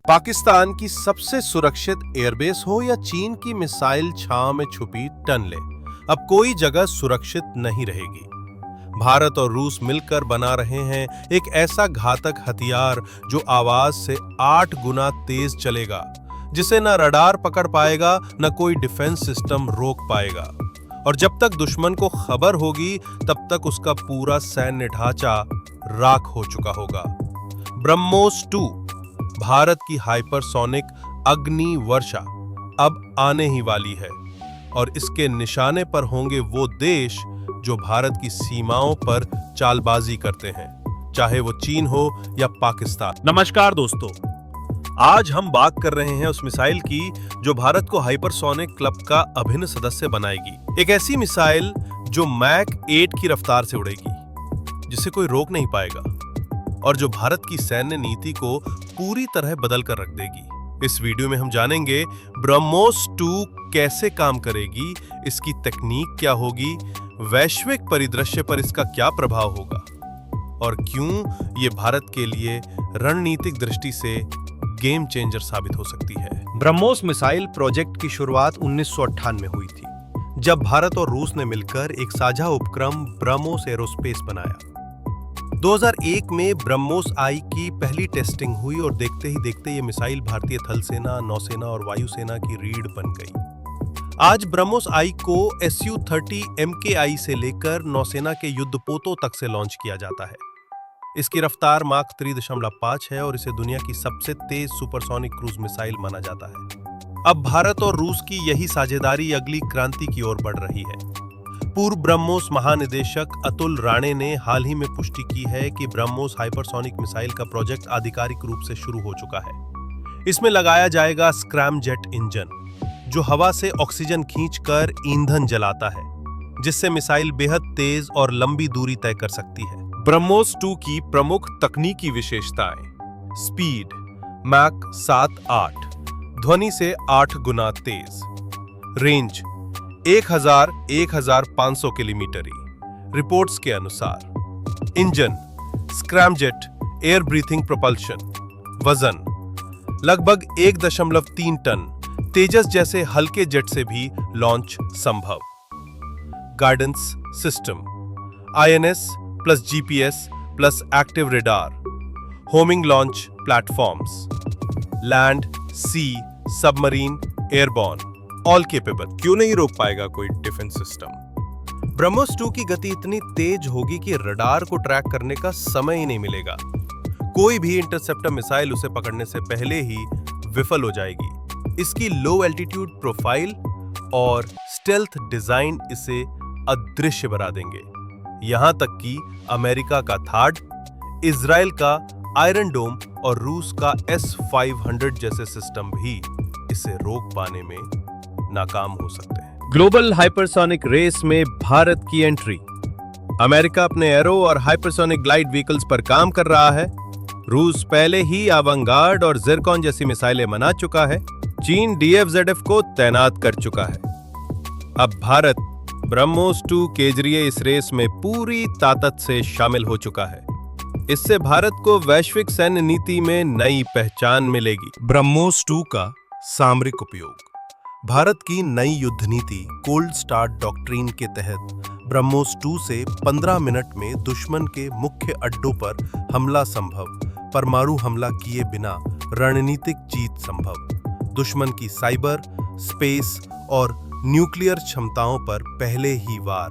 पाकिस्तान की सबसे सुरक्षित एयरबेस हो या चीन की मिसाइल छांव में छुपी टनले, अब कोई जगह सुरक्षित नहीं रहेगी। भारत और रूस मिलकर बना रहे हैं एक ऐसा घातक हथियार जो आवाज से 8 गुना तेज चलेगा, जिसे न रडार पकड़ पाएगा न कोई डिफेंस सिस्टम रोक पाएगा। और जब तक दुश्मन को खबर होगी तब तक उसका पूरा सैन्य ढांचा राख हो चुका होगा। ब्रह्मोस 2 भारत की हाइपरसोनिक अग्नि वर्षा अब आने ही वाली है और इसके निशाने पर होंगे वो देश जो भारत की सीमाओं पर चालबाजी करते हैं, चाहे वो चीन हो या पाकिस्तान। नमस्कार दोस्तों, आज हम बात कर रहे हैं उस मिसाइल की जो भारत को हाइपरसोनिक क्लब का अभिन्न सदस्य बनाएगी। एक ऐसी मिसाइल जो मैक 8 की रफ्तार से उड़ेगी, जिसे कोई रोक नहीं पाएगा और जो भारत की सैन्य नीति को पूरी तरह बदल कर रख देगी। इस वीडियो में हम जानेंगे ब्रह्मोस 2 कैसे काम करेगी, इसकी तकनीक क्या होगी, वैश्विक परिदृश्य पर इसका क्या प्रभाव होगा और क्यों ये भारत के लिए रणनीतिक दृष्टि से गेम चेंजर साबित हो सकती है। ब्रह्मोस मिसाइल प्रोजेक्ट की शुरुआत 1998 में हुई थी, जब भारत और रूस ने मिलकर एक साझा उपक्रम ब्रह्मोस एरोस्पेस बनाया। 2001 में ब्रह्मोस आई की पहली टेस्टिंग हुई और देखते ही देखते ये मिसाइल भारतीय थल सेना, नौसेना और वायुसेना की रीढ़ बन गई। आज ब्रह्मोस आई को Su-30 MKI से लेकर नौसेना के युद्धपोतों तक से लॉन्च किया जाता है। इसकी रफ्तार माक 3.5 है और इसे दुनिया की सबसे तेज सुपरसोनिक क्रूज मिसाइल माना जाता है। अब भारत और रूस की यही साझेदारी अगली क्रांति की ओर बढ़ रही है। पूर्व ब्रह्मोस महानिदेशक अतुल राणे ने हाल ही में पुष्टि की है कि ब्रह्मोस हाइपरसोनिक मिसाइल का प्रोजेक्ट आधिकारिक रूप से शुरू हो चुका है। इसमें लगाया जाएगा स्क्रैमजेट इंजन, जो हवा से ऑक्सीजन खींचकर ईंधन जलाता है, जिससे मिसाइल बेहद तेज और लंबी दूरी तय कर सकती है। ब्रह्मोस 2 की प्रमुख तकनीकी विशेषताएं: स्पीड मैक 7-8, ध्वनि से 8 गुना तेज, रेंज 1000-1500 किलोमीटरी रिपोर्ट्स के अनुसार, engine scramjet air breathing propulsion, वजन लगभग 1.3 टन, तेजस जैसे हल्के जेट से भी लॉन्च संभव। Guidance system INS plus GPS plus active radar, homing launch platforms, land, sea, submarine, airborne, all capable. क्यों नहीं रोक पाएगा कोई डिफेंस सिस्टम? ब्रह्मोस 2 की गति इतनी तेज होगी कि रडार को ट्रैक करने का समय ही नहीं मिलेगा। कोई भी इंटरसेप्टर मिसाइल उसे पकड़ने से पहले ही विफल हो जाएगी। इसकी लो एल्टीट्यूड प्रोफाइल और स्टेल्थ डिजाइन इसे अदृश्य बना देंगे। यहां तक कि अमेरिका का थाड, इजराइल का आयरन डोम और रूस का S-500 जैसे सिस्टम भी इसे रोक पाने में नाकाम हो सकते हैं। ग्लोबल हाइपरसोनिक रेस में भारत की एंट्री। अमेरिका अपने एरो और हाइपरसोनिक ग्लाइड व्हीकल्स पर काम कर रहा है। रूस पहले ही अवंगार्ड और जिरकॉन जैसी मिसाइलें बना चुका है। चीन DF-ZF को तैनात कर चुका है। अब भारत ब्रह्मोस 2 के जरिए इस रेस में पूरी ताकत से शामिल हो चुका है। इससे भारत को वैश्विक सैन्य नीति में नई पहचान मिलेगी। ब्रह्मोस 2 का सामरिक उपयोग। भारत की नई युद्ध नीति कोल्ड स्टार्ट डॉक्ट्रिन के तहत ब्रह्मोस 2 से 15 मिनट में दुश्मन के मुख्य अड्डों पर हमला संभव, परमाणु हमला किए बिना रणनीतिक जीत संभव, दुश्मन की साइबर, स्पेस और न्यूक्लियर क्षमताओं पर पहले ही वार,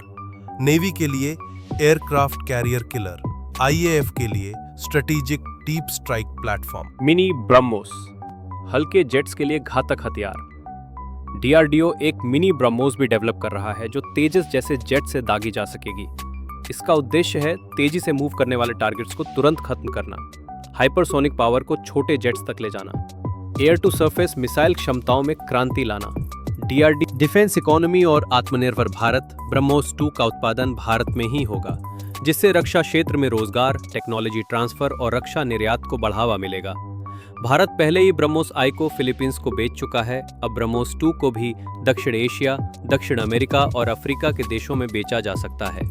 नेवी के लिए एयरक्राफ्ट कैरियर किलर, IAF के लिए strategic deep strike platform. Mini BrahMos हल्के जेट्स के लिए घातक हथियार। DRDO एक मिनी ब्रह्मोस भी डेवलप कर रहा है जो तेजस जैसे जेट से दागी जा सकेगी। इसका उद्देश्य है तेजी से मूव करने वाले टारगेट्स को तुरंत खत्म करना, हाइपरसोनिक पावर को छोटे जेट्स तक ले जाना, एयर टू सरफेस मिसाइल क्षमताओं में क्रांति लाना। DRDO डिफेंस इकोनॉमी और आत्मनिर्भर भारत ब्रह्मोस 2 का उत्पादन भारत में ही होगा, जिससे रक्षा क्षेत्र में रोजगार, टेक्नोलॉजी ट्रांसफर और रक्षा निर्यात को बढ़ावा मिलेगा। भारत पहले ही ब्रह्मोस आई को फिलीपींस को बेच चुका है। अब ब्रह्मोस 2 को भी दक्षिण एशिया, दक्षिण अमेरिका और अफ्रीका के देशों में बेचा जा सकता है।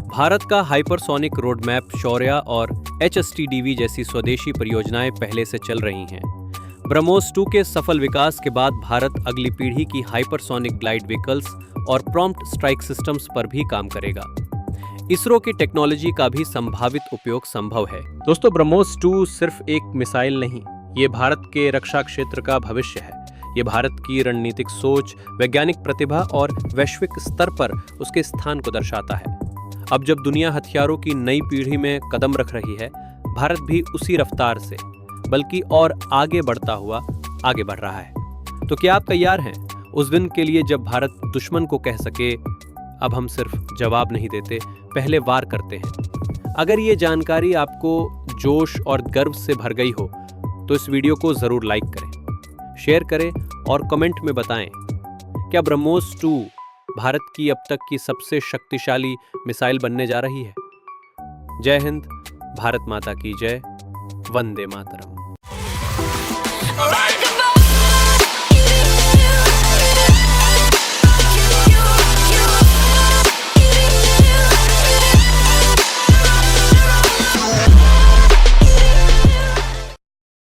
भारत का हाइपरसोनिक रोड मैप शौर्य और HSTDV जैसी स्वदेशी परियोजनाएं पहले से चल रही हैं। ब्रह्मोस 2 के सफल विकास के बाद भारत अगली पीढ़ी की हाइपरसोनिक ग्लाइड व्हीकल्स और प्रॉम्प्ट स्ट्राइक सिस्टम्स पर भी काम करेगा। इसरो की टेक्नोलॉजी का भी संभावित उपयोग संभव है। दोस्तों, ब्रह्मोस 2 सिर्फ एक मिसाइल नहीं, ये भारत के रक्षा क्षेत्र का भविष्य है। ये भारत की रणनीतिक सोच, वैज्ञानिक प्रतिभा और वैश्विक स्तर पर उसके स्थान को दर्शाता है। अब जब दुनिया हथियारों की नई पीढ़ी में कदम रख रही है, भारत भी उसी रफ्तार से, बल्कि और आगे बढ़ता हुआ आगे बढ़ रहा है। तो क्या आप तैयार हैं उस दिन के लिए जब भारत दुश्मन को कह सके, अब हम सिर्फ जवाब नहीं देते, पहले वार करते हैं? अगर ये जानकारी आपको जोश और गर्व से भर गई हो तो इस वीडियो को जरूर लाइक करें, शेयर करें और कमेंट में बताएं, क्या ब्रह्मोस 2 भारत की अब तक की सबसे शक्तिशाली मिसाइल बनने जा रही है? जय हिंद, भारत माता की जय, वंदे मातरम।